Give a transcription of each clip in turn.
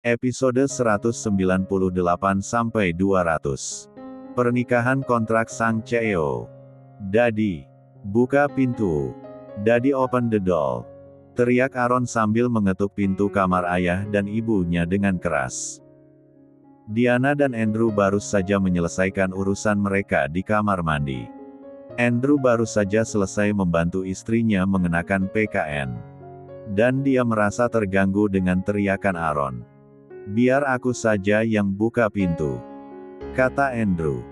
Episode 198-200. Pernikahan kontrak sang CEO. Daddy, buka pintu. Daddy open the door. Teriak Aaron sambil mengetuk pintu kamar ayah dan ibunya dengan keras. Diana dan Andrew baru saja menyelesaikan urusan mereka di kamar mandi. Andrew baru saja selesai membantu istrinya mengenakan PKN. Dan dia merasa terganggu dengan teriakan Aaron. "Biar aku saja yang buka pintu," kata Andrew.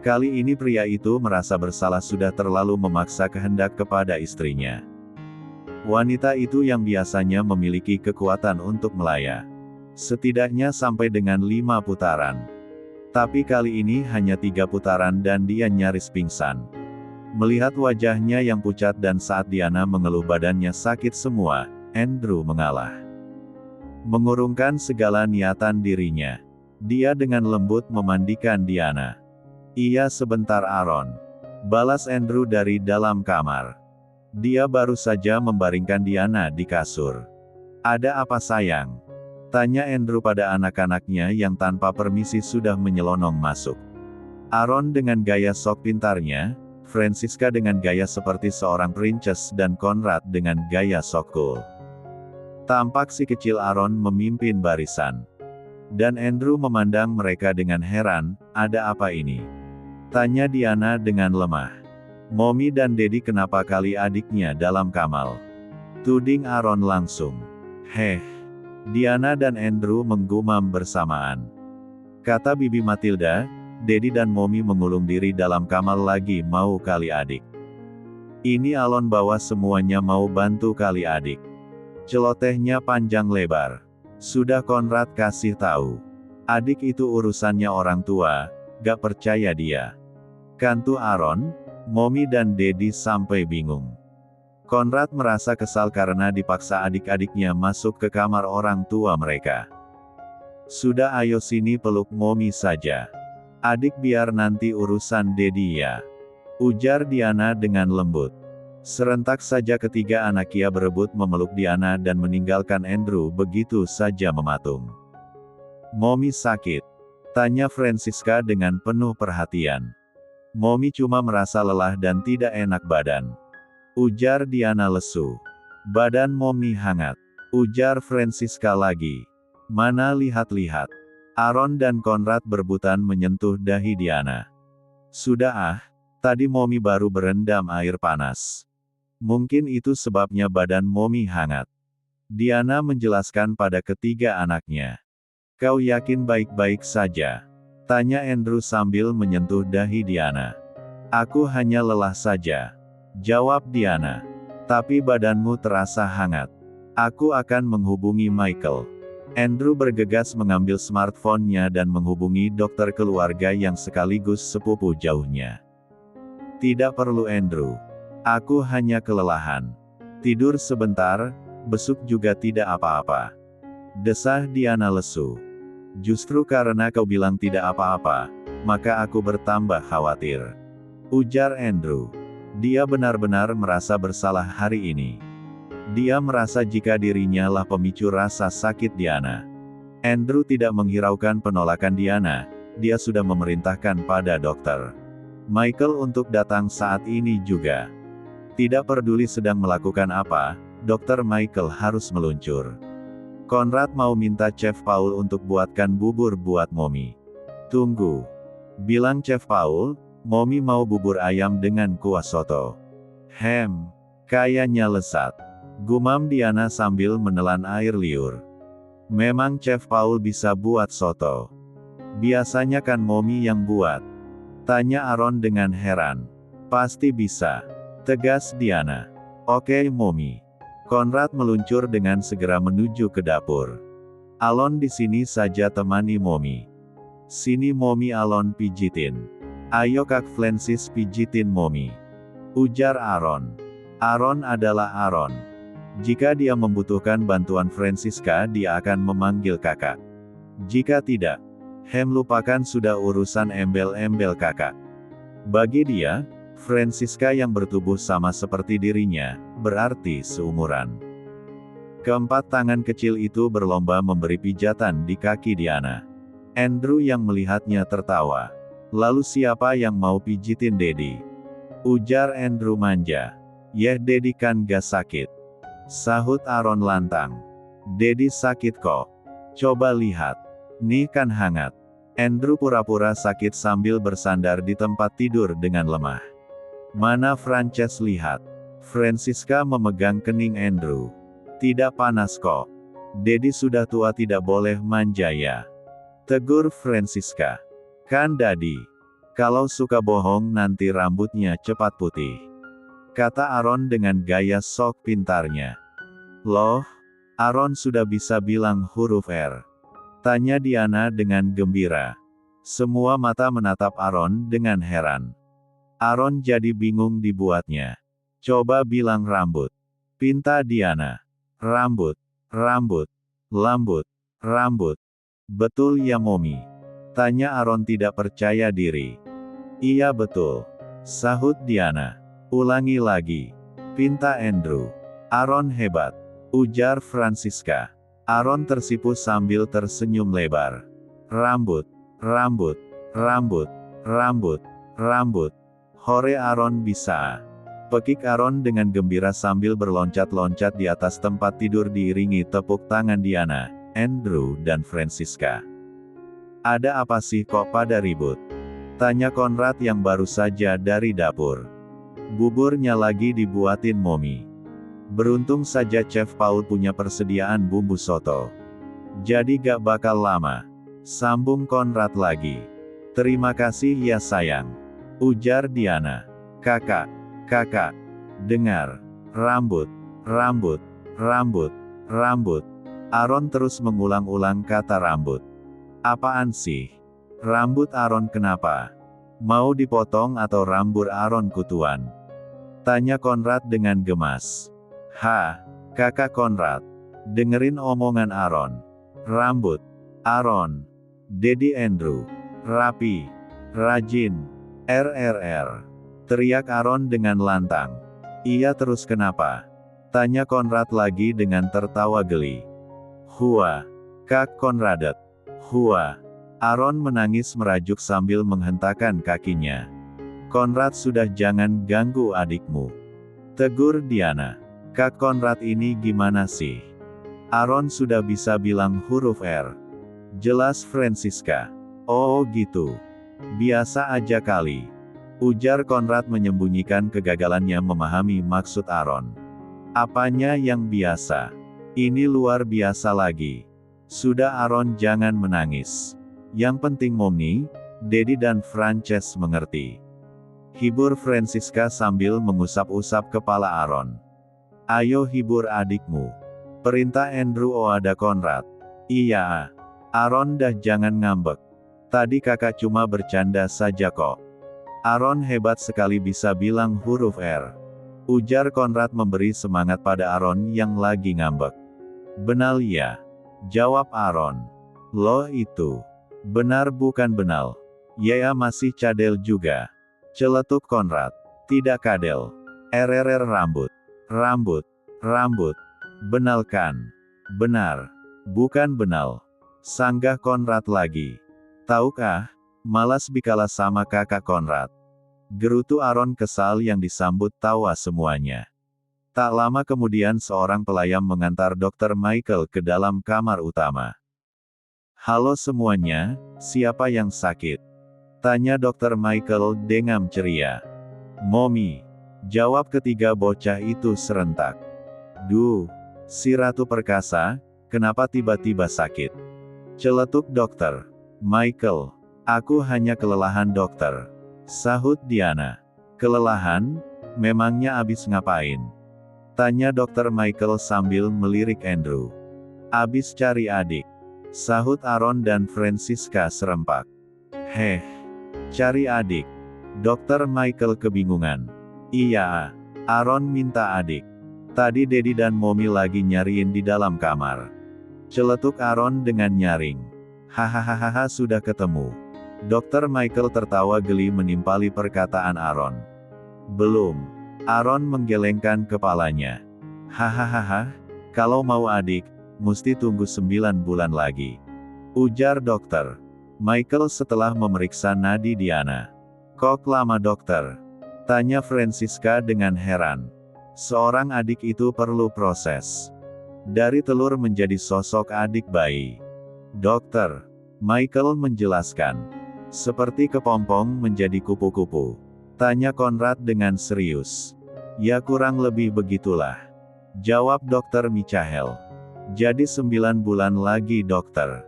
Kali ini pria itu merasa bersalah sudah terlalu memaksa kehendak kepada istrinya. Wanita itu yang biasanya memiliki kekuatan untuk melaya. Setidaknya sampai dengan 5 putaran. Tapi kali ini hanya 3 putaran dan dia nyaris pingsan. Melihat wajahnya yang pucat dan saat Diana mengeluh badannya sakit semua, Andrew mengalah. Mengurungkan segala niatan dirinya. Dia dengan lembut memandikan Diana. "Iya sebentar Aaron," balas Andrew dari dalam kamar. Dia baru saja membaringkan Diana di kasur. "Ada apa sayang?" tanya Andrew pada anak-anaknya yang tanpa permisi sudah menyelonong masuk. Aaron dengan gaya sok pintarnya, Francisca dengan gaya seperti seorang princess dan Conrad dengan gaya sok cool. Tampak si kecil Aaron memimpin barisan. Dan Andrew memandang mereka dengan heran, "Ada apa ini?" tanya Diana dengan lemah. "Mommy dan Daddy kenapa kali adiknya dalam kamal?" tuding Aaron langsung. "Heh." Diana dan Andrew menggumam bersamaan. Kata Bibi Matilda, Daddy dan Mommy mengulung diri dalam kamal lagi mau kali adik. "Ini Alon bawa semuanya mau bantu kali adik." Celotehnya panjang lebar. "Sudah Conrad kasih tahu. Adik itu urusannya orang tua, gak percaya dia." Kantu Aaron, Mommy dan Daddy sampai bingung. Conrad merasa kesal karena dipaksa adik-adiknya masuk ke kamar orang tua mereka. "Sudah ayo sini peluk Mommy saja. Adik biar nanti urusan Daddy ya," ujar Diana dengan lembut. Serentak saja ketiga anak ia berebut memeluk Diana dan meninggalkan Andrew begitu saja mematung. "Mommy sakit?" tanya Francisca dengan penuh perhatian. "Mommy cuma merasa lelah dan tidak enak badan," ujar Diana lesu. "Badan Mommy hangat," ujar Francisca lagi. "Mana lihat-lihat." Aaron dan Conrad berebutan menyentuh dahi Diana. "Sudah ah, tadi Mommy baru berendam air panas. Mungkin itu sebabnya badan Mommy hangat," Diana menjelaskan pada ketiga anaknya. "Kau yakin baik-baik saja?" tanya Andrew sambil menyentuh dahi Diana. "Aku hanya lelah saja," jawab Diana. "Tapi badanmu terasa hangat. Aku akan menghubungi Michael." Andrew bergegas mengambil smartphone-nya dan menghubungi dokter keluarga yang sekaligus sepupu jauhnya. "Tidak perlu Andrew. Aku hanya kelelahan. Tidur sebentar, besuk juga tidak apa-apa," desah Diana lesu. "Justru karena kau bilang tidak apa-apa, maka aku bertambah khawatir," ujar Andrew. Dia benar-benar merasa bersalah hari ini. Dia merasa jika dirinya lah pemicu rasa sakit Diana. Andrew tidak menghiraukan penolakan Diana, dia sudah memerintahkan pada dokter Michael untuk datang saat ini juga. Tidak peduli sedang melakukan apa, Dr. Michael harus meluncur. Conrad mau minta Chef Paul untuk buatkan bubur buat Mommy. "Tunggu," bilang Chef Paul, "Mommy mau bubur ayam dengan kuah soto." Kayaknya lezat," gumam Diana sambil menelan air liur. "Memang Chef Paul bisa buat soto. Biasanya kan Mommy yang buat?" tanya Aaron dengan heran. "Pasti bisa," tegas Diana. "Oke Mommy." Conrad meluncur dengan segera menuju ke dapur. "Alon di sini saja temani Mommy." "Sini Mommy." Alon pijitin. "Ayo Kak Francis pijitin Mommy," ujar Aaron. Aaron adalah Aaron. Jika dia membutuhkan bantuan Francisca dia akan memanggil kakak. Jika tidak, lupakan sudah urusan embel-embel kakak. Bagi dia, Francisca yang bertubuh sama seperti dirinya, berarti seumuran. Keempat tangan kecil itu berlomba memberi pijatan di kaki Diana. Andrew yang melihatnya tertawa. Lalu siapa yang mau pijitin Daddy? Ujar Andrew manja. Yeh Daddy kan gak sakit. Sahut Aaron lantang. Daddy sakit kok. Coba lihat. Nih kan hangat. Andrew pura-pura sakit sambil bersandar di tempat tidur dengan lemah. Mana Frances lihat. Francisca memegang kening Andrew. Tidak panas kok. Daddy sudah tua tidak boleh manja ya. Tegur Francisca. Kan Daddy. Kalau suka bohong nanti rambutnya cepat putih. Kata Aaron dengan gaya sok pintarnya. Loh, Aaron sudah bisa bilang huruf R. Tanya Diana dengan gembira. Semua mata menatap Aaron dengan heran. Aaron jadi bingung dibuatnya. Coba bilang rambut. Pinta Diana. Rambut, rambut, lambut, rambut. Betul ya Mommy? Tanya Aaron tidak percaya diri. Iya betul. Sahut Diana. Ulangi lagi. Pinta Andrew. Aaron hebat. Ujar Francisca. Aaron tersipu sambil tersenyum lebar. Rambut, rambut, rambut, rambut, rambut. Hore Aaron bisa. Pekik Aaron dengan gembira sambil berloncat-loncat di atas tempat tidur diiringi tepuk tangan Diana, Andrew dan Francisca. Ada apa sih kok pada ribut? Tanya Conrad yang baru saja dari dapur. Buburnya lagi dibuatin Mommy. Beruntung saja Chef Paul punya persediaan bumbu soto. Jadi gak bakal lama. Sambung Conrad lagi. Terima kasih ya sayang. Ujar Diana. Kakak, kakak. Dengar. Rambut, rambut, rambut, rambut. Aaron terus mengulang-ulang kata rambut. Apaan sih? Rambut Aaron kenapa? Mau dipotong atau rambut Aaron kutuan? Tanya Conrad dengan gemas. Kakak Conrad. Dengerin omongan Aaron. Rambut. Aaron. Daddy Andrew. Rapi. Rajin. RRR. Teriak Aaron dengan lantang. Iya terus kenapa? Tanya Conrad lagi dengan tertawa geli. Hua. Kak Conradet. Hua. Aaron menangis merajuk sambil menghentakkan kakinya. Conrad sudah jangan ganggu adikmu. Tegur Diana. Kak Conrad ini gimana sih? Aaron sudah bisa bilang huruf R. Jelas Francisca. Oh gitu. Biasa aja kali. Ujar Conrad menyembunyikan kegagalannya memahami maksud Aaron. Apanya yang biasa? Ini luar biasa lagi. Sudah Aaron jangan menangis. Yang penting Mommy, Daddy dan Frances mengerti. Hibur Francisca sambil mengusap-usap kepala Aaron. Ayo hibur adikmu. Perintah Andrew ada Conrad. Iya. Aaron dah jangan ngambek. Tadi kakak cuma bercanda saja kok. Aaron hebat sekali bisa bilang huruf R. Ujar Conrad memberi semangat pada Aaron yang lagi ngambek. Benal ya. Jawab Aaron. Loh itu. Benar bukan benal. Ya masih cadel juga. Celetuk Conrad. Tidak kadel. RRR rambut. Rambut. Rambut. Benal kan? Benar. Bukan benal. Sanggah Conrad lagi. Tahukah? Malas bikalah sama kakak Conrad. Gerutu Aaron kesal yang disambut tawa semuanya. Tak lama kemudian seorang pelayan mengantar Dr. Michael ke dalam kamar utama. Halo semuanya, siapa yang sakit? Tanya Dr. Michael dengan ceria. Mommy. Jawab ketiga bocah itu serentak. Duh, si Ratu Perkasa, kenapa tiba-tiba sakit? Celetuk dokter. Michael. Aku hanya kelelahan dokter. Sahut Diana. Kelelahan? Memangnya abis ngapain? Tanya Dr. Michael sambil melirik Andrew. Abis cari adik. Sahut Aaron dan Francisca serempak. Heh. Cari adik. Dr. Michael kebingungan. Iya, Aaron minta adik. Tadi Daddy dan Mommy lagi nyariin di dalam kamar. Celetuk Aaron dengan nyaring. Hahaha sudah ketemu. Dr. Michael tertawa geli menimpali perkataan Aaron. Belum. Aaron menggelengkan kepalanya. Hahaha, kalau mau adik, mesti tunggu 9 bulan lagi. Ujar dokter Michael setelah memeriksa nadi Diana. Kok lama dokter? Tanya Francisca dengan heran. Seorang adik itu perlu proses. Dari telur menjadi sosok adik bayi. Dokter Michael menjelaskan. Seperti kepompong menjadi kupu-kupu. Tanya Conrad dengan serius. Ya kurang lebih begitulah. Jawab dokter Michael. Jadi 9 bulan lagi dokter?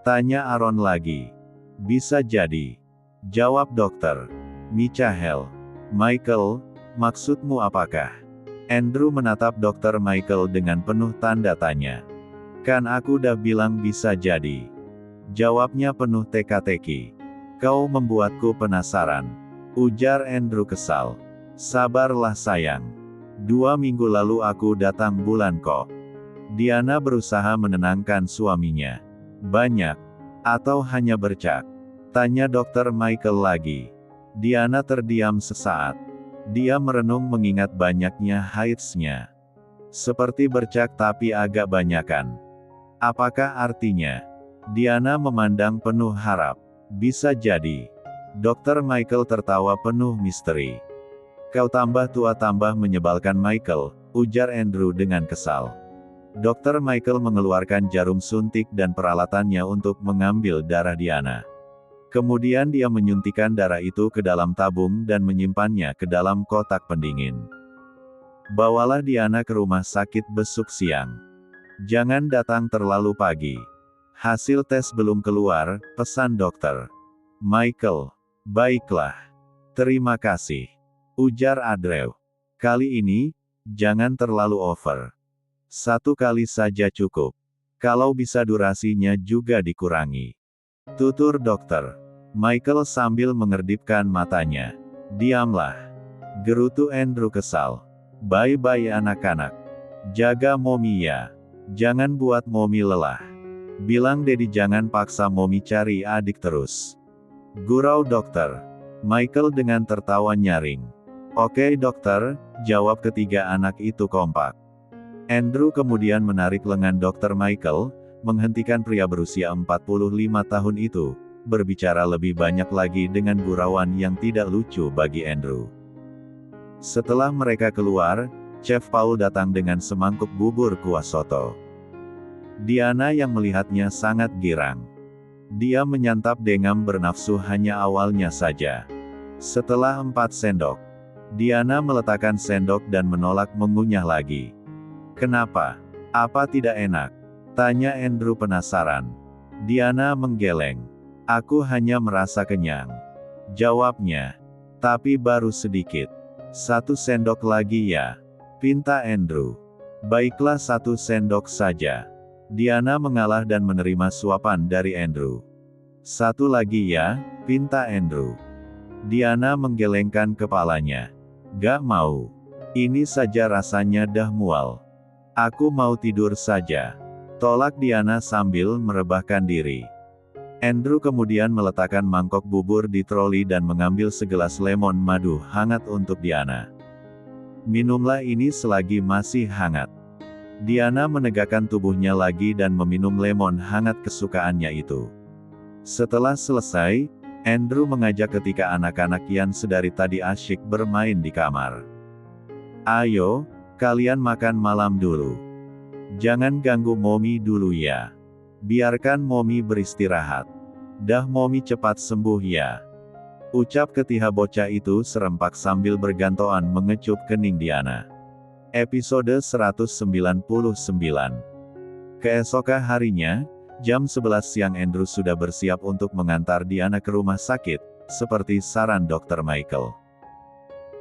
Tanya Aaron lagi. Bisa jadi. Jawab dokter Michael. Michael, maksudmu apakah? Andrew menatap dokter Michael dengan penuh tanda tanya. Kan aku udah bilang bisa jadi. Jawabnya penuh teka-teki. Kau membuatku penasaran. Ujar Andrew kesal. Sabarlah sayang. 2 minggu lalu aku datang bulan kok. Diana berusaha menenangkan suaminya. Banyak? Atau hanya bercak? Tanya dokter Michael lagi. Diana terdiam sesaat. Dia merenung mengingat banyaknya haidsnya. Seperti bercak tapi agak banyakan. Apakah artinya? Diana memandang penuh harap. Bisa jadi. Dokter Michael tertawa penuh misteri. Kau tambah tua tambah menyebalkan Michael, ujar Andrew dengan kesal. Dokter Michael mengeluarkan jarum suntik dan peralatannya untuk mengambil darah Diana. Kemudian dia menyuntikkan darah itu ke dalam tabung dan menyimpannya ke dalam kotak pendingin. Bawalah Diana ke rumah sakit besok siang. Jangan datang terlalu pagi. Hasil tes belum keluar, pesan dokter Michael. Baiklah. Terima kasih. Ujar Andrew. Kali ini, jangan terlalu over. 1 kali saja cukup. Kalau bisa durasinya juga dikurangi. Tutur dokter Michael sambil mengerdipkan matanya. Diamlah. Gerutu Andrew kesal. Bye-bye anak-anak. Jaga Mommy ya. Jangan buat Mommy lelah. Bilang Daddy jangan paksa Mommy cari adik terus. Gurau dokter Michael dengan tertawa nyaring. Oke dokter, jawab ketiga anak itu kompak. Andrew kemudian menarik lengan dokter Michael, menghentikan pria berusia 45 tahun itu, berbicara lebih banyak lagi dengan gurauan yang tidak lucu bagi Andrew. Setelah mereka keluar, Chef Paul datang dengan semangkuk bubur kuah soto. Diana yang melihatnya sangat girang. Dia menyantap dengan bernafsu hanya awalnya saja. Setelah 4 sendok, Diana meletakkan sendok dan menolak mengunyah lagi. Kenapa? Apa tidak enak? Tanya Andrew penasaran. Diana menggeleng. Aku hanya merasa kenyang. Jawabnya. Tapi baru sedikit. 1 sendok lagi ya? Pinta Andrew. Baiklah 1 sendok saja. Diana mengalah dan menerima suapan dari Andrew. 1 lagi ya? Pinta Andrew. Diana menggelengkan kepalanya. Gak mau. Ini saja rasanya dah mual. Aku mau tidur saja. Tolak Diana sambil merebahkan diri. Andrew kemudian meletakkan mangkok bubur di troli dan mengambil segelas lemon madu hangat untuk Diana. Minumlah ini selagi masih hangat. Diana menegakkan tubuhnya lagi dan meminum lemon hangat kesukaannya itu. Setelah selesai, Andrew mengajak ketika anak-anak yang sedari tadi asyik bermain di kamar. Ayo, kalian makan malam dulu. Jangan ganggu Mommy dulu ya. Biarkan Mommy beristirahat. Dah Mommy cepat sembuh ya. Ucap ketiga bocah itu serempak sambil bergantoan mengecup kening Diana. Episode 199. Keesokan harinya, jam 11 siang Andrew sudah bersiap untuk mengantar Diana ke rumah sakit, seperti saran dokter Michael.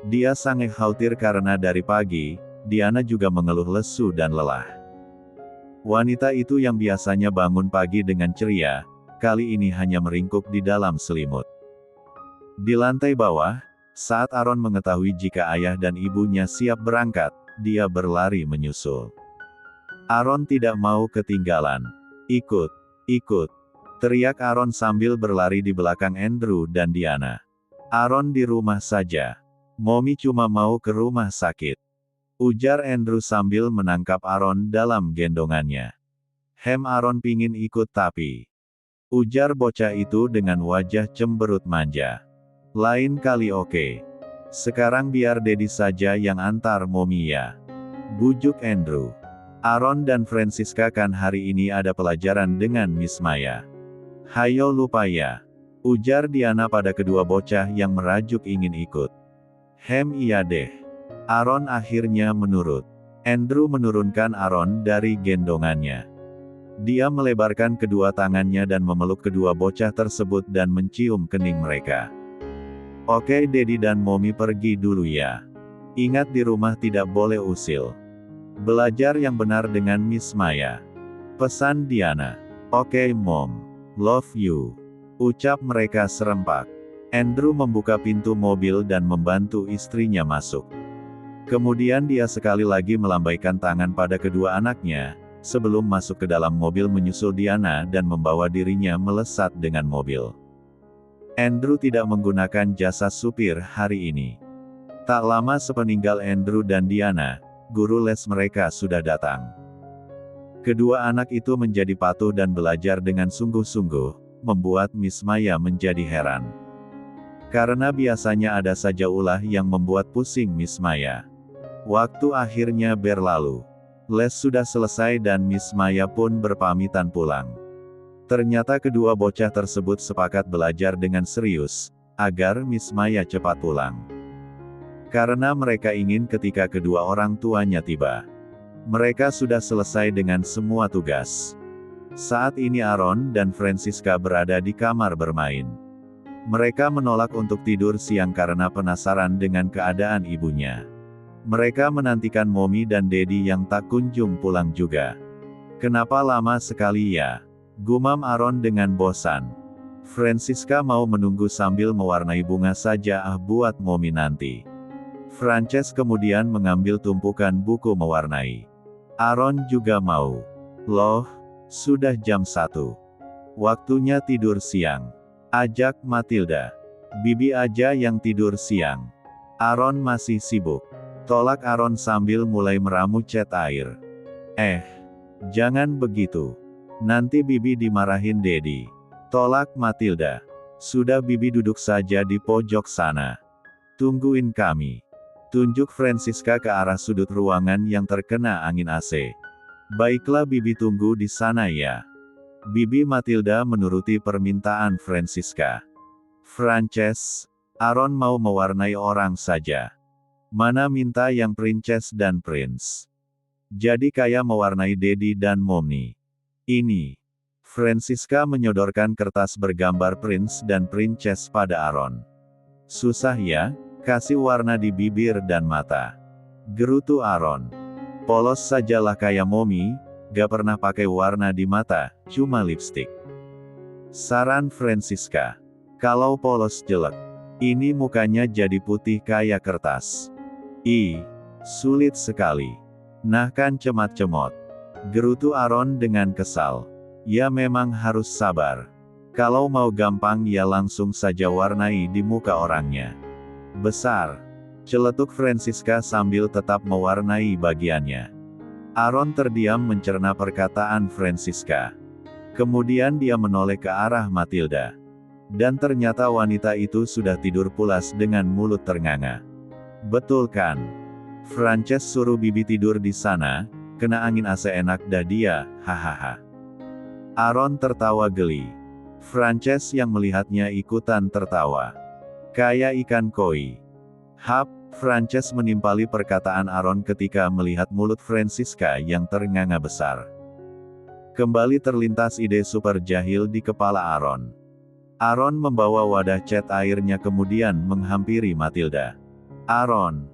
Dia sangat khawatir karena dari pagi, Diana juga mengeluh lesu dan lelah. Wanita itu yang biasanya bangun pagi dengan ceria, kali ini hanya meringkuk di dalam selimut. Di lantai bawah, saat Aaron mengetahui jika ayah dan ibunya siap berangkat, dia berlari menyusul. Aaron tidak mau ketinggalan. Ikut, ikut, teriak Aaron sambil berlari di belakang Andrew dan Diana. Aaron di rumah saja. Mommy cuma mau ke rumah sakit, ujar Andrew sambil menangkap Aaron dalam gendongannya. Aaron pingin ikut tapi, ujar bocah itu dengan wajah cemberut manja. Lain kali oke. Sekarang biar Daddy saja yang antar Mommy ya, bujuk Andrew. Aaron dan Francisca kan hari ini ada pelajaran dengan Miss Maya. Hayo lupa ya, ujar Diana pada kedua bocah yang merajuk ingin ikut. Iya deh. Aaron akhirnya menurut. Andrew menurunkan Aaron dari gendongannya. Dia melebarkan kedua tangannya dan memeluk kedua bocah tersebut dan mencium kening mereka. Oke Daddy dan Mommy pergi dulu ya. Ingat di rumah tidak boleh usil. Belajar yang benar dengan Miss Maya, pesan Diana. Oke Mom. Love you, ucap mereka serempak. Andrew membuka pintu mobil dan membantu istrinya masuk. Kemudian dia sekali lagi melambaikan tangan pada kedua anaknya, sebelum masuk ke dalam mobil menyusul Diana dan membawa dirinya melesat dengan mobil. Andrew tidak menggunakan jasa supir hari ini. Tak lama sepeninggal Andrew dan Diana, guru les mereka sudah datang. Kedua anak itu menjadi patuh dan belajar dengan sungguh-sungguh, membuat Miss Maya menjadi heran. Karena biasanya ada saja ulah yang membuat pusing Miss Maya. Waktu akhirnya berlalu. Les sudah selesai dan Miss Maya pun berpamitan pulang. Ternyata kedua bocah tersebut sepakat belajar dengan serius, agar Miss Maya cepat pulang. Karena mereka ingin ketika kedua orang tuanya tiba, mereka sudah selesai dengan semua tugas. Saat ini Aaron dan Francisca berada di kamar bermain. Mereka menolak untuk tidur siang karena penasaran dengan keadaan ibunya. Mereka menantikan Mommy dan Daddy yang tak kunjung pulang juga. Kenapa lama sekali ya? Gumam Aaron dengan bosan. Francisca mau menunggu sambil mewarnai bunga saja buat Mommy nanti. Frances kemudian mengambil tumpukan buku mewarnai. Aaron juga mau. Loh, sudah jam 1. Waktunya tidur siang. Ajak Matilda. Bibi aja yang tidur siang. Aaron masih sibuk. Tolak Aaron sambil mulai meramu cat air. Jangan begitu. Nanti Bibi dimarahin Daddy. Tolak Matilda. Sudah Bibi duduk saja di pojok sana. Tungguin kami. Tunjuk Francisca ke arah sudut ruangan yang terkena angin AC. Baiklah Bibi tunggu di sana ya. Bibi Matilda menuruti permintaan Francisca. Frances, Aaron mau mewarnai orang saja. Mana minta yang princess dan prince. Jadi kayak mewarnai Daddy dan Mommy. Ini. Francisca menyodorkan kertas bergambar prince dan princess pada Aaron. Susah ya, kasih warna di bibir dan mata. Gerutu Aaron. Polos sajalah kayak Mommy. Gak pernah pakai warna di mata, cuma lipstik. Saran Francisca. Kalau polos jelek. Ini mukanya jadi putih kayak kertas. Sulit sekali. Nah kan cemat-cemot. Gerutu Aaron dengan kesal. Ya memang harus sabar. Kalau mau gampang ya langsung saja warnai di muka orangnya. Besar. Celetuk Francisca sambil tetap mewarnai bagiannya. Aaron terdiam mencerna perkataan Francisca. Kemudian dia menoleh ke arah Matilda. Dan ternyata wanita itu sudah tidur pulas dengan mulut ternganga. Betul kan? Frances suruh Bibi tidur di sana, kena angin AC enak dah dia, hahaha. Aaron tertawa geli. Frances yang melihatnya ikutan tertawa. Kayak ikan koi. Frances menimpali perkataan Aaron ketika melihat mulut Francisca yang ternganga besar. Kembali terlintas ide super jahil di kepala Aaron. Aaron membawa wadah cat airnya kemudian menghampiri Matilda. Aaron,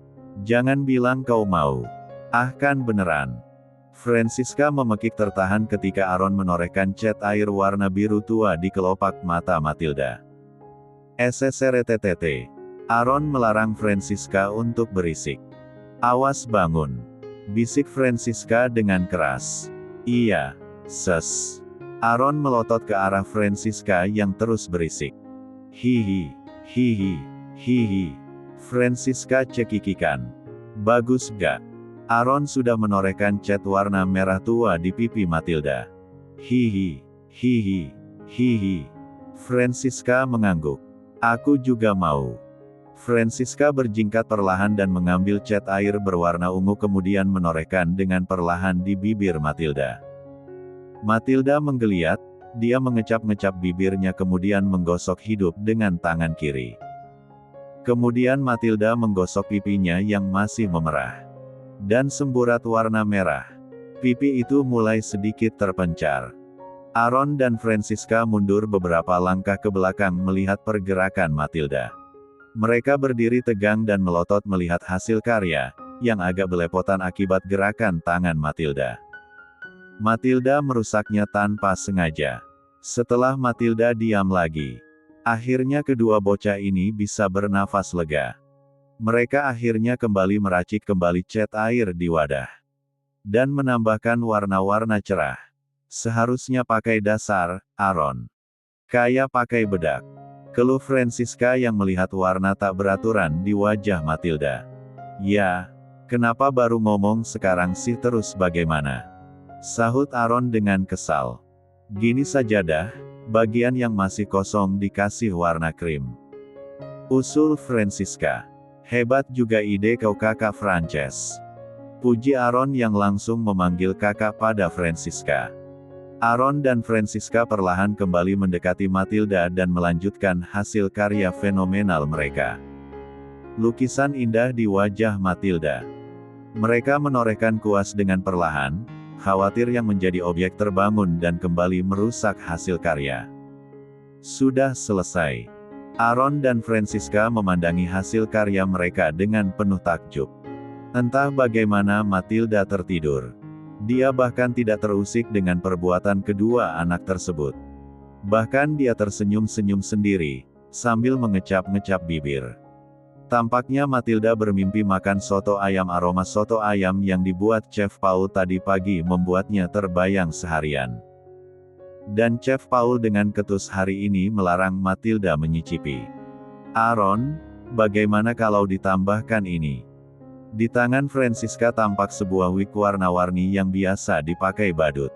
jangan bilang kau mau. Kan beneran. Francisca memekik tertahan ketika Aaron menorehkan cat air warna biru tua di kelopak mata Matilda. SSRTTT. Aaron melarang Francisca untuk berisik. Awas bangun. Bisik Francisca dengan keras. Iya. Ses. Aaron melotot ke arah Francisca yang terus berisik. Hihi. Hihi. Hihi. Francisca cekikikan. Bagus gak? Aaron sudah menorehkan cat warna merah tua di pipi Matilda. Hihi, hihi, hihi. Francisca mengangguk. Aku juga mau. Francisca berjingkat perlahan dan mengambil cat air berwarna ungu kemudian menorehkan dengan perlahan di bibir Matilda. Matilda menggeliat, dia mengecap-ngecap bibirnya kemudian menggosok hidup dengan tangan kiri. Kemudian Matilda menggosok pipinya yang masih memerah. Dan semburat warna merah. Pipi itu mulai sedikit terpencar. Aaron dan Francisca mundur beberapa langkah ke belakang melihat pergerakan Matilda. Mereka berdiri tegang dan melotot melihat hasil karya, yang agak belepotan akibat gerakan tangan Matilda. Matilda merusaknya tanpa sengaja. Setelah Matilda diam lagi, akhirnya kedua bocah ini bisa bernafas lega. Mereka akhirnya kembali meracik kembali cat air di wadah. Dan menambahkan warna-warna cerah. Seharusnya pakai dasar, Aaron. Kayak pakai bedak. Keluh Francisca yang melihat warna tak beraturan di wajah Matilda. Ya, kenapa baru ngomong sekarang sih terus bagaimana? Sahut Aaron dengan kesal. Gini saja dah, bagian yang masih kosong dikasih warna krim. Usul Francisca. Hebat juga ide kau kakak Frances. Puji Aaron yang langsung memanggil kakak pada Francisca. Aaron dan Francisca perlahan kembali mendekati Matilda dan melanjutkan hasil karya fenomenal mereka. Lukisan indah di wajah Matilda. Mereka menorehkan kuas dengan perlahan, khawatir yang menjadi objek terbangun dan kembali merusak hasil karya. Sudah selesai. Aaron dan Francisca memandangi hasil karya mereka dengan penuh takjub. Entah bagaimana Matilda tertidur. Dia bahkan tidak terusik dengan perbuatan kedua anak tersebut. Bahkan dia tersenyum-senyum sendiri, sambil mengecap-ngecap bibir. Tampaknya Matilda bermimpi makan soto ayam. Aroma soto ayam yang dibuat Chef Paul tadi pagi membuatnya terbayang seharian. Dan Chef Paul dengan ketus hari ini melarang Matilda menyicipi. Aaron, bagaimana kalau ditambahkan ini? Di tangan Francisca tampak sebuah wig warna-warni yang biasa dipakai badut.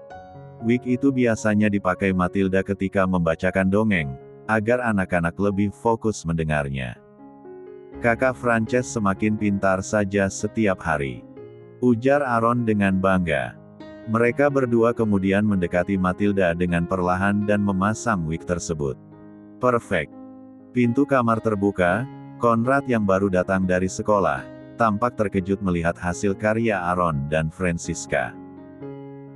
Wig itu biasanya dipakai Matilda ketika membacakan dongeng, agar anak-anak lebih fokus mendengarnya. Kakak Frances semakin pintar saja setiap hari. Ujar Aaron dengan bangga. Mereka berdua kemudian mendekati Matilda dengan perlahan dan memasang wig tersebut. Perfect. Pintu kamar terbuka, Conrad yang baru datang dari sekolah, tampak terkejut melihat hasil karya Aaron dan Francisca.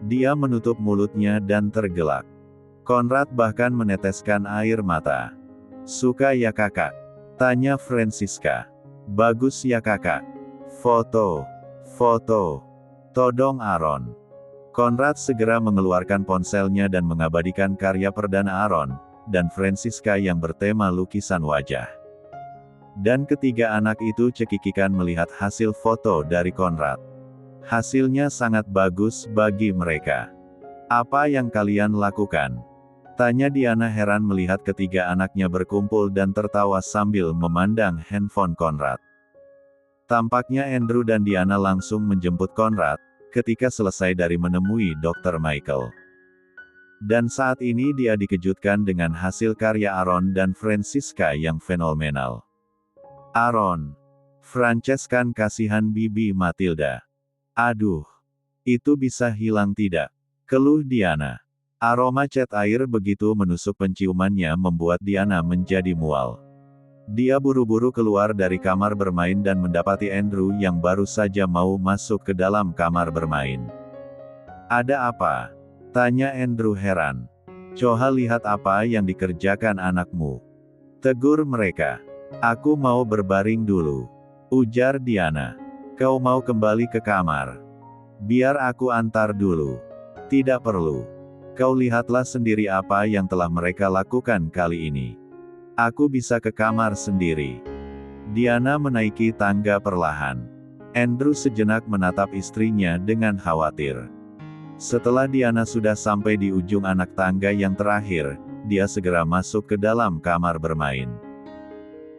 Dia menutup mulutnya dan tergelak. Conrad bahkan meneteskan air mata. Suka ya kakak? Tanya Francisca. Bagus ya kakak. Foto. Foto. Todong Aaron. Conrad segera mengeluarkan ponselnya dan mengabadikan karya perdana Aaron dan Francisca yang bertema lukisan wajah. Dan ketiga anak itu cekikikan melihat hasil foto dari Conrad. Hasilnya sangat bagus bagi mereka. Apa yang kalian lakukan? Tanya Diana heran melihat ketiga anaknya berkumpul dan tertawa sambil memandang handphone Conrad. Tampaknya Andrew dan Diana langsung menjemput Conrad, ketika selesai dari menemui Dr. Michael. Dan saat ini dia dikejutkan dengan hasil karya Aaron dan Francisca yang fenomenal. Aaron. Frances kan kasihan bibi Matilda. Aduh. Itu bisa hilang tidak? Keluh Diana. Aroma cat air begitu menusuk penciumannya membuat Diana menjadi mual. Dia buru-buru keluar dari kamar bermain dan mendapati Andrew yang baru saja mau masuk ke dalam kamar bermain. Ada apa? Tanya Andrew heran. Coba lihat apa yang dikerjakan anakmu. Tegur mereka. Aku mau berbaring dulu. Ujar Diana. Kau mau kembali ke kamar? Biar aku antar dulu. Tidak perlu. Kau lihatlah sendiri apa yang telah mereka lakukan kali ini. Aku bisa ke kamar sendiri. Diana menaiki tangga perlahan. Andrew sejenak menatap istrinya dengan khawatir. Setelah Diana sudah sampai di ujung anak tangga yang terakhir, dia segera masuk ke dalam kamar bermain.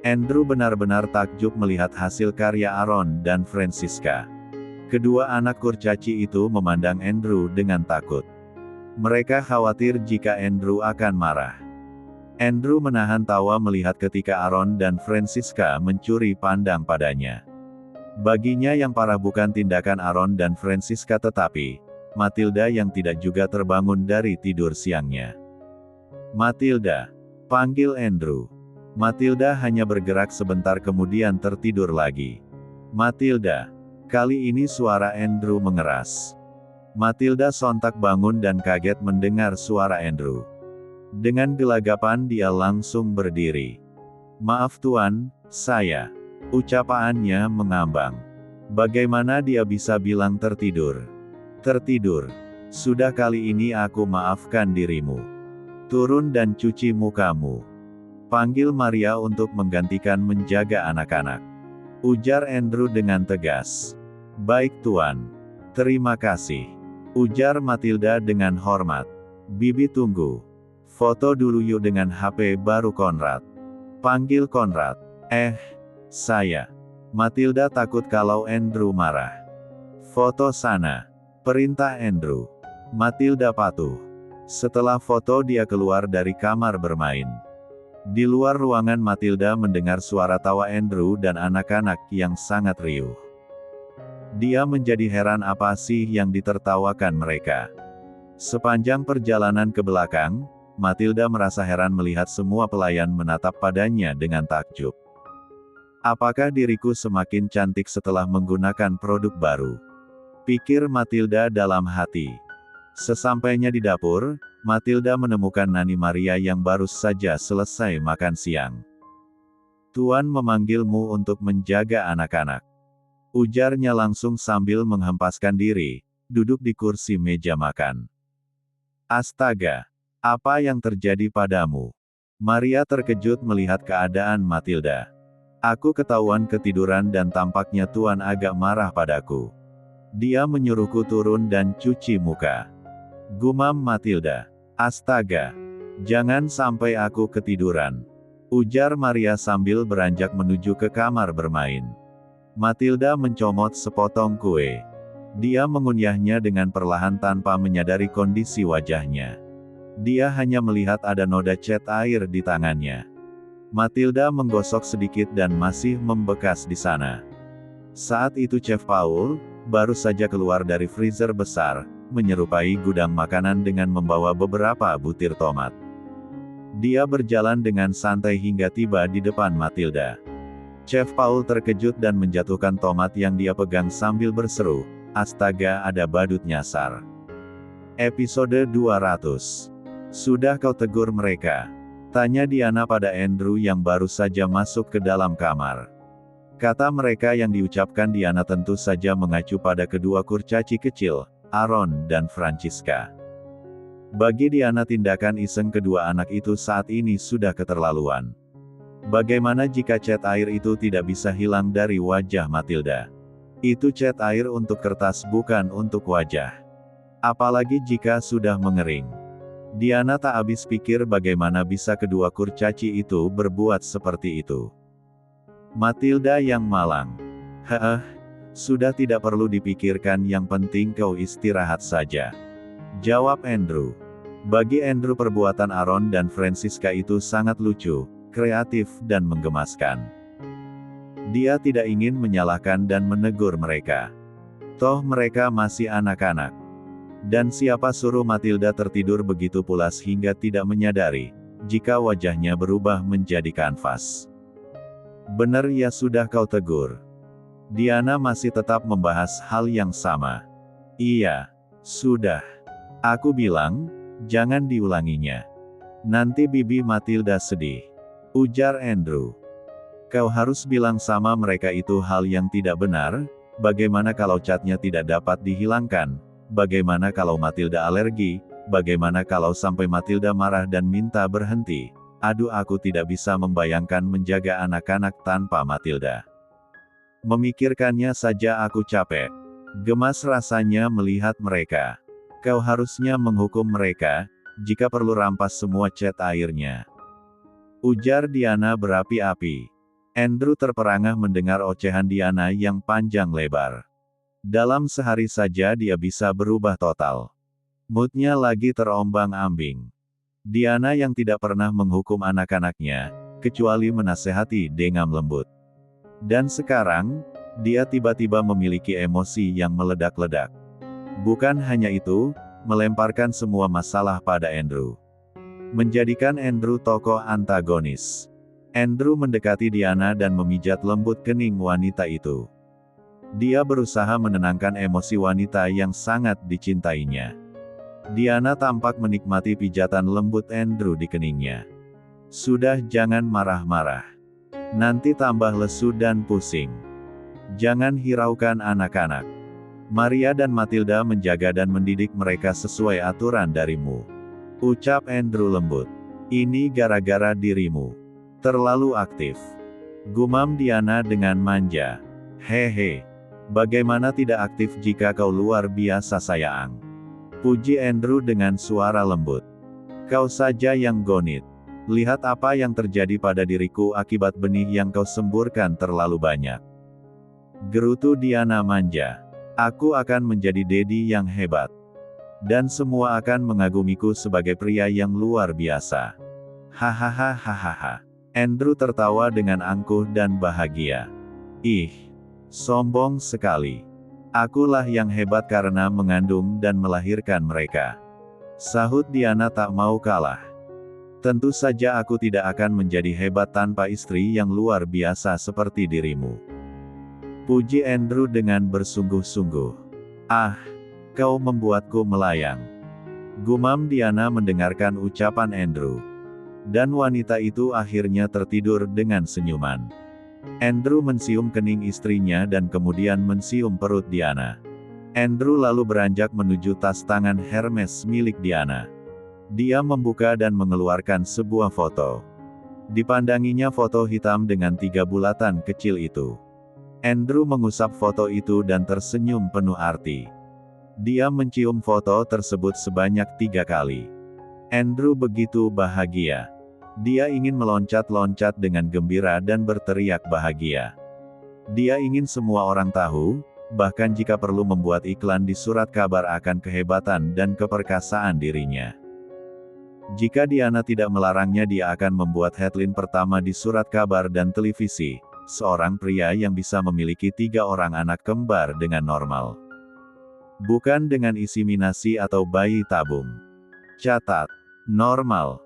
Andrew benar-benar takjub melihat hasil karya Aaron dan Francisca. Kedua anak kurcaci itu memandang Andrew dengan takut. Mereka khawatir jika Andrew akan marah. Andrew menahan tawa melihat ketika Aaron dan Francisca mencuri pandang padanya. Baginya yang parah bukan tindakan Aaron dan Francisca tetapi Matilda yang tidak juga terbangun dari tidur siangnya. "Matilda," panggil Andrew. Matilda hanya bergerak sebentar kemudian tertidur lagi. "Matilda." Kali ini suara Andrew mengeras. Matilda sontak bangun dan kaget mendengar suara Andrew. Dengan gelagapan dia langsung berdiri. "Maaf Tuan, saya." Ucapannya mengambang. Bagaimana dia bisa bilang tertidur? Tertidur. "Sudah kali ini aku maafkan dirimu. Turun dan cuci mukamu. Panggil Maria untuk menggantikan menjaga anak-anak," ujar Andrew dengan tegas. "Baik Tuan. Terima kasih," ujar Matilda dengan hormat. "Bibi tunggu. Foto dulu yuk dengan HP baru Konrad," panggil Konrad. Saya." Matilda takut kalau Andrew marah. "Foto sana," perintah Andrew. Matilda patuh. Setelah foto dia keluar dari kamar bermain. Di luar ruangan Matilda mendengar suara tawa Andrew dan anak-anak yang sangat riuh. Dia menjadi heran apa sih yang ditertawakan mereka. Sepanjang perjalanan ke belakang, Matilda merasa heran melihat semua pelayan menatap padanya dengan takjub. Apakah diriku semakin cantik setelah menggunakan produk baru? Pikir Matilda dalam hati. Sesampainya di dapur, Matilda menemukan Nani Maria yang baru saja selesai makan siang. "Tuan memanggilmu untuk menjaga anak-anak," ujarnya langsung sambil menghempaskan diri, duduk di kursi meja makan. "Astaga, apa yang terjadi padamu?" Maria terkejut melihat keadaan Matilda. "Aku ketahuan ketiduran dan tampaknya Tuan agak marah padaku. Dia menyuruhku turun dan cuci muka," gumam Matilda. "Astaga, jangan sampai aku ketiduran," ujar Maria sambil beranjak menuju ke kamar bermain. Matilda mencomot sepotong kue. Dia mengunyahnya dengan perlahan tanpa menyadari kondisi wajahnya. Dia hanya melihat ada noda cat air di tangannya. Matilda menggosok sedikit dan masih membekas di sana. Saat itu Chef Paul baru saja keluar dari freezer besar, menyerupai gudang makanan dengan membawa beberapa butir tomat. Dia berjalan dengan santai hingga tiba di depan Matilda. Chef Paul terkejut dan menjatuhkan tomat yang dia pegang sambil berseru, "Astaga, ada badut nyasar." Episode 200. "Sudah kau tegur mereka?" tanya Diana pada Andrew yang baru saja masuk ke dalam kamar. Kata mereka yang diucapkan Diana tentu saja mengacu pada kedua kurcaci kecil, Aaron dan Francisca. Bagi Diana tindakan iseng kedua anak itu saat ini sudah keterlaluan. Bagaimana jika cat air itu tidak bisa hilang dari wajah Matilda? Itu cat air untuk kertas bukan untuk wajah. Apalagi jika sudah mengering. Diana tak habis pikir bagaimana bisa kedua kurcaci itu berbuat seperti itu. Matilda yang malang. Sudah tidak perlu dipikirkan, yang penting kau istirahat saja," jawab Andrew. Bagi Andrew perbuatan Aaron dan Francisca itu sangat lucu, kreatif dan menggemaskan. Dia tidak ingin menyalahkan dan menegur mereka. Toh mereka masih anak-anak. Dan siapa suruh Matilda tertidur begitu pulas hingga tidak menyadari jika wajahnya berubah menjadi kanvas. "Benar ya, sudah kau tegur." Diana masih tetap membahas hal yang sama. "Iya, sudah. Aku bilang, jangan diulanginya. Nanti Bibi Matilda sedih," ujar Andrew. "Kau harus bilang sama mereka itu hal yang tidak benar. Bagaimana kalau catnya tidak dapat dihilangkan? Bagaimana kalau Matilda alergi? Bagaimana kalau sampai Matilda marah dan minta berhenti? Aduh, aku tidak bisa membayangkan menjaga anak-anak tanpa Matilda. Memikirkannya saja aku capek. Gemas rasanya melihat mereka. Kau harusnya menghukum mereka, jika perlu rampas semua cat airnya," ujar Diana berapi-api. Andrew terperangah mendengar ocehan Diana yang panjang lebar. Dalam sehari saja dia bisa berubah total. Moodnya lagi terombang-ambing. Diana yang tidak pernah menghukum anak-anaknya, kecuali menasehati dengan lembut. Dan sekarang, dia tiba-tiba memiliki emosi yang meledak-ledak. Bukan hanya itu, melemparkan semua masalah pada Andrew. Menjadikan Andrew tokoh antagonis. Andrew mendekati Diana dan memijat lembut kening wanita itu. Dia berusaha menenangkan emosi wanita yang sangat dicintainya. Diana tampak menikmati pijatan lembut Andrew di keningnya. Sudah, jangan marah-marah. Nanti tambah lesu dan pusing. Jangan hiraukan anak-anak. Maria dan Matilda menjaga dan mendidik mereka sesuai aturan darimu. Ucap Andrew lembut. Ini gara-gara dirimu. Terlalu aktif. Gumam Diana dengan manja. Hehe. Bagaimana tidak aktif jika kau luar biasa sayang? Puji Andrew dengan suara lembut. Kau saja yang gonit. Lihat apa yang terjadi pada diriku akibat benih yang kau semburkan terlalu banyak. Gerutu Diana manja. Aku akan menjadi Daddy yang hebat. Dan semua akan mengagumiku sebagai pria yang luar biasa. Hahaha. Andrew tertawa dengan angkuh dan bahagia. Ih, sombong sekali. Akulah yang hebat karena mengandung dan melahirkan mereka. Sahut Diana tak mau kalah. Tentu saja aku tidak akan menjadi hebat tanpa istri yang luar biasa seperti dirimu. Puji Andrew dengan bersungguh-sungguh. Ah, kau membuatku melayang. Gumam Diana mendengarkan ucapan Andrew. Dan wanita itu akhirnya tertidur dengan senyuman. Andrew mencium kening istrinya dan kemudian mencium perut Diana. Andrew lalu beranjak menuju tas tangan Hermes milik Diana. Dia membuka dan mengeluarkan sebuah foto. Dipandanginya foto hitam dengan 3 bulatan kecil itu. Andrew mengusap foto itu dan tersenyum penuh arti. Dia mencium foto tersebut sebanyak 3 kali. Andrew begitu bahagia. Dia ingin meloncat-loncat dengan gembira dan berteriak bahagia. Dia ingin semua orang tahu, bahkan jika perlu membuat iklan di surat kabar akan kehebatan dan keperkasaan dirinya. Jika Diana tidak melarangnya, dia akan membuat headline pertama di surat kabar dan televisi, seorang pria yang bisa memiliki 3 orang anak kembar dengan normal. Bukan dengan inseminasi atau bayi tabung. Catat. Normal.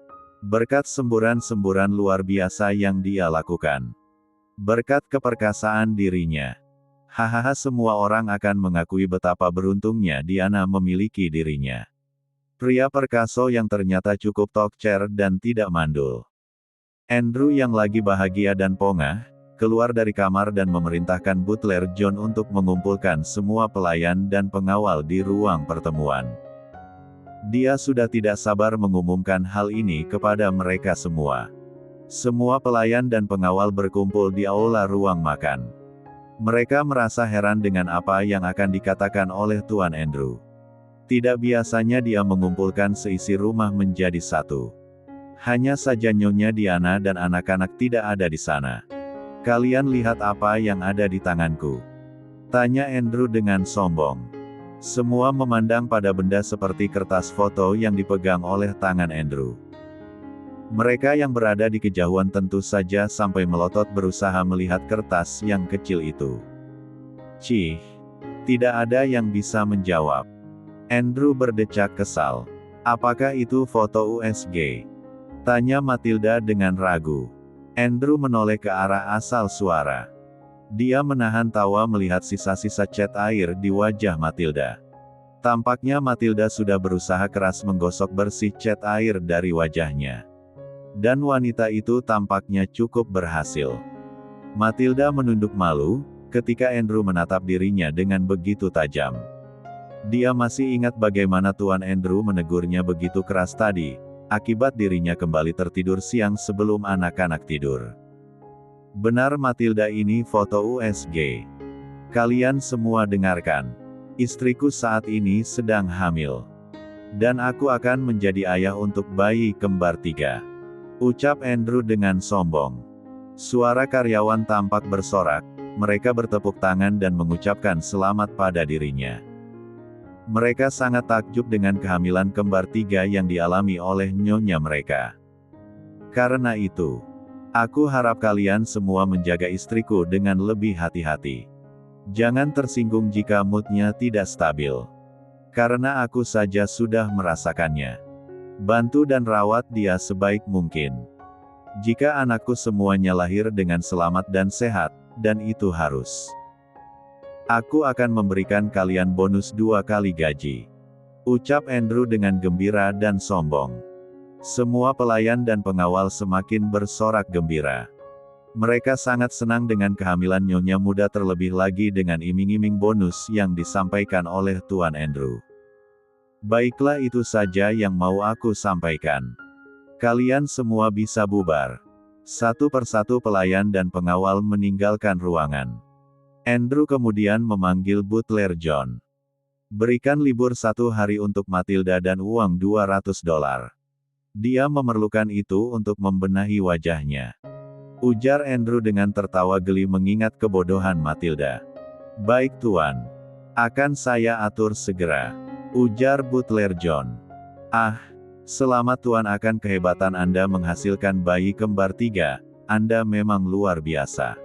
Berkat semburan-semburan luar biasa yang dia lakukan. Berkat keperkasaan dirinya. Hahaha, semua orang akan mengakui betapa beruntungnya Diana memiliki dirinya. Pria perkaso yang ternyata cukup tokcer dan tidak mandul. Andrew yang lagi bahagia dan pongah, keluar dari kamar dan memerintahkan butler John untuk mengumpulkan semua pelayan dan pengawal di ruang pertemuan. Dia sudah tidak sabar mengumumkan hal ini kepada mereka semua. Semua pelayan dan pengawal berkumpul di aula ruang makan. Mereka merasa heran dengan apa yang akan dikatakan oleh Tuan Andrew. Tidak biasanya dia mengumpulkan seisi rumah menjadi satu. Hanya saja Nyonya Diana dan anak-anak tidak ada di sana. Kalian lihat apa yang ada di tanganku? Tanya Andrew dengan sombong. Semua memandang pada benda seperti kertas foto yang dipegang oleh tangan Andrew. Mereka yang berada di kejauhan tentu saja sampai melotot berusaha melihat kertas yang kecil itu. Cih, tidak ada yang bisa menjawab. Andrew berdecak kesal. Apakah itu foto USG? Tanya Matilda dengan ragu. Andrew menoleh ke arah asal suara. Dia menahan tawa melihat sisa-sisa cat air di wajah Matilda. Tampaknya Matilda sudah berusaha keras menggosok bersih cat air dari wajahnya. Dan wanita itu tampaknya cukup berhasil. Matilda menunduk malu, ketika Andrew menatap dirinya dengan begitu tajam. Dia masih ingat bagaimana Tuan Andrew menegurnya begitu keras tadi, akibat dirinya kembali tertidur siang sebelum anak-anak tidur. Benar, Matilda, ini foto USG. Kalian semua dengarkan. Istriku saat ini sedang hamil. Dan aku akan menjadi ayah untuk bayi kembar 3. Ucap Andrew dengan sombong. Suara karyawan tampak bersorak, mereka bertepuk tangan dan mengucapkan selamat pada dirinya. Mereka sangat takjub dengan kehamilan kembar 3 yang dialami oleh nyonya mereka. Karena itu, aku harap kalian semua menjaga istriku dengan lebih hati-hati. Jangan tersinggung jika moodnya tidak stabil. Karena aku saja sudah merasakannya. Bantu dan rawat dia sebaik mungkin. Jika anakku semuanya lahir dengan selamat dan sehat, dan itu harus. Aku akan memberikan kalian bonus 2 kali gaji. Ucap Andrew dengan gembira dan sombong. Semua pelayan dan pengawal semakin bersorak gembira. Mereka sangat senang dengan kehamilan nyonya muda, terlebih lagi dengan iming-iming bonus yang disampaikan oleh Tuan Andrew. Baiklah, itu saja yang mau aku sampaikan. Kalian semua bisa bubar. Satu persatu pelayan dan pengawal meninggalkan ruangan. Andrew kemudian memanggil butler John. Berikan libur 1 hari untuk Matilda dan uang $200. Dia memerlukan itu untuk membenahi wajahnya. Ujar Andrew dengan tertawa geli mengingat kebodohan Matilda. Baik Tuan. Akan saya atur segera. Ujar butler John. Selamat Tuan akan kehebatan Anda menghasilkan bayi kembar 3, Anda memang luar biasa.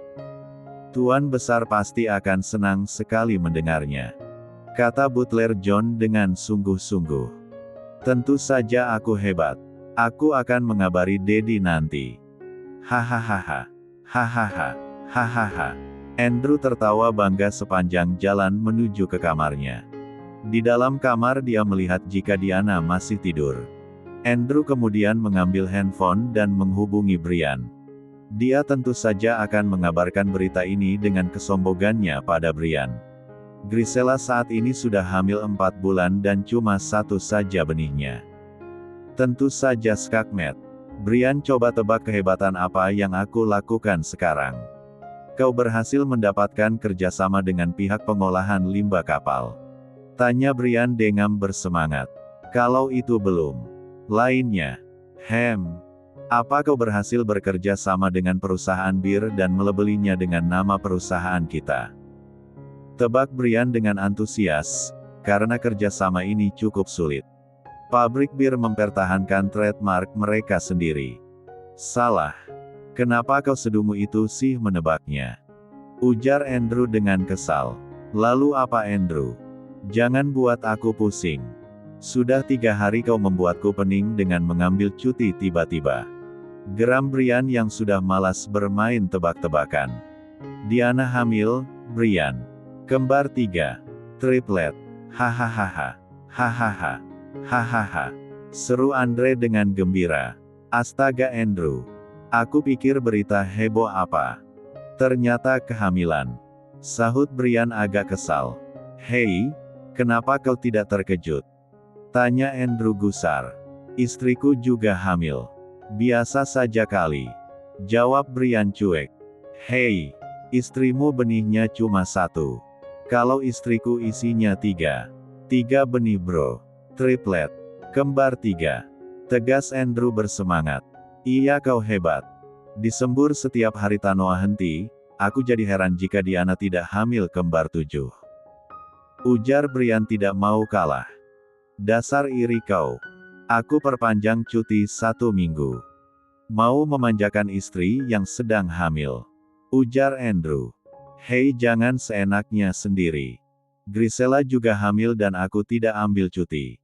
Tuan Besar pasti akan senang sekali mendengarnya. Kata butler John dengan sungguh-sungguh. Tentu saja aku hebat. Aku akan mengabari Daddy nanti. Hahaha. Hahaha. Hahaha. Andrew tertawa bangga sepanjang jalan menuju ke kamarnya. Di dalam kamar dia melihat jika Diana masih tidur. Andrew kemudian mengambil handphone dan menghubungi Brian. Dia tentu saja akan mengabarkan berita ini dengan kesombongannya pada Brian. Grisela saat ini sudah hamil 4 bulan dan cuma 1 saja benihnya. Tentu saja skakmat. Brian, coba tebak kehebatan apa yang aku lakukan sekarang. Kau berhasil mendapatkan kerjasama dengan pihak pengolahan limbah kapal. Tanya Brian dengan bersemangat. Kalau itu belum. Lainnya. Apa kau berhasil bekerja sama dengan perusahaan bir dan melabelinya dengan nama perusahaan kita? Tebak Brian dengan antusias, karena kerjasama ini cukup sulit. Pabrik bir mempertahankan trademark mereka sendiri. Salah. Kenapa kau sedungu itu sih menebaknya? Ujar Andrew dengan kesal. Lalu apa Andrew? Jangan buat aku pusing. Sudah 3 hari kau membuatku pening dengan mengambil cuti tiba-tiba. Geram Brian yang sudah malas bermain tebak-tebakan. Diana hamil, Brian. Kembar 3. Triplet. Hahaha. Hahaha. Hahaha. Seru Andre dengan gembira. Astaga Andrew. Aku pikir berita heboh apa. Ternyata kehamilan. Sahut Brian agak kesal. Hei, kenapa kau tidak terkejut? Tanya Andrew gusar. Istriku juga hamil. Biasa saja kali. Jawab Brian cuek. Hei, istrimu benihnya cuma 1. Kalau istriku isinya 3. 3 benih bro. Triplet. Kembar 3. Tegas Andrew bersemangat. Iya kau hebat. Disembur setiap hari tanpa henti, aku jadi heran jika Diana tidak hamil kembar 7. Ujar Brian tidak mau kalah. Dasar iri kau. Aku perpanjang cuti 1 minggu. Mau memanjakan istri yang sedang hamil. Ujar Andrew. Hei, jangan seenaknya sendiri. Grisela juga hamil dan aku tidak ambil cuti.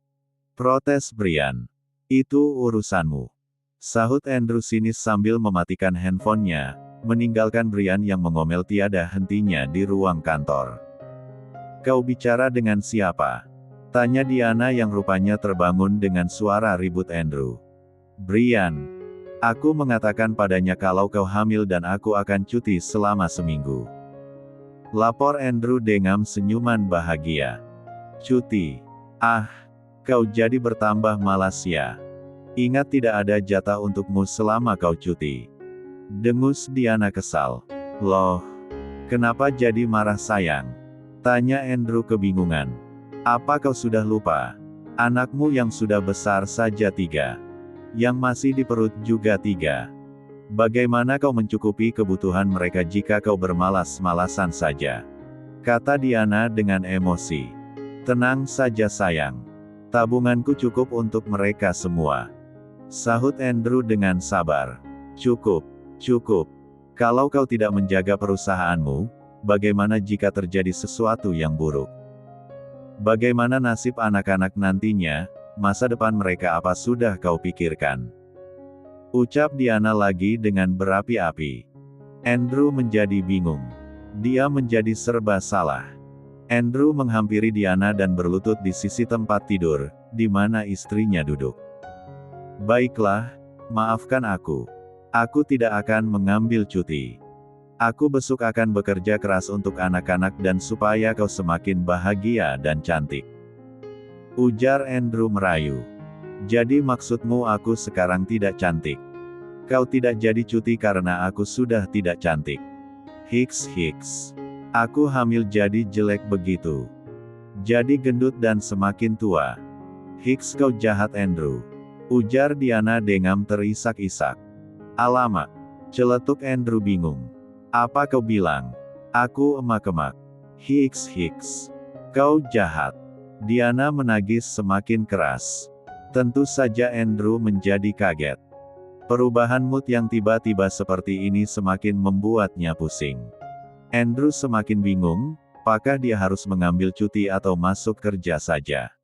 Protes Brian. Itu urusanmu. Sahut Andrew sinis sambil mematikan handphonenya, meninggalkan Brian yang mengomel tiada hentinya di ruang kantor. Kau bicara dengan siapa? Tanya Diana yang rupanya terbangun dengan suara ribut Andrew. Brian. Aku mengatakan padanya kalau kau hamil dan aku akan cuti selama seminggu. Lapor Andrew dengan senyuman bahagia. Cuti. Kau jadi bertambah malas ya. Ingat tidak ada jatah untukmu selama kau cuti. Dengus Diana kesal. Loh. Kenapa jadi marah sayang? Tanya Andrew kebingungan. Apa kau sudah lupa? Anakmu yang sudah besar saja 3. Yang masih di perut juga 3. Bagaimana kau mencukupi kebutuhan mereka jika kau bermalas-malasan saja? Kata Diana dengan emosi. Tenang saja sayang. Tabunganku cukup untuk mereka semua. Sahut Andrew dengan sabar. Cukup, cukup. Kalau kau tidak menjaga perusahaanmu, bagaimana jika terjadi sesuatu yang buruk? Bagaimana nasib anak-anak nantinya, masa depan mereka apa sudah kau pikirkan? Ucap Diana lagi dengan berapi-api. Andrew menjadi bingung. Dia menjadi serba salah. Andrew menghampiri Diana dan berlutut di sisi tempat tidur, di mana istrinya duduk. Baiklah, maafkan aku. Aku tidak akan mengambil cuti. Aku besok akan bekerja keras untuk anak-anak dan supaya kau semakin bahagia dan cantik. Ujar Andrew merayu. Jadi maksudmu aku sekarang tidak cantik? Kau tidak jadi cuti karena aku sudah tidak cantik. Hiks. Aku hamil jadi jelek begitu. Jadi gendut dan semakin tua. Hiks kau jahat Andrew. Ujar Diana dengan terisak-isak. Alamak. Celetuk Andrew bingung. Apa kau bilang? Aku emak-emak. Hiks. Kau jahat. Diana menagis semakin keras. Tentu saja Andrew menjadi kaget. Perubahan mood yang tiba-tiba seperti ini semakin membuatnya pusing. Andrew semakin bingung, apakah dia harus mengambil cuti atau masuk kerja saja.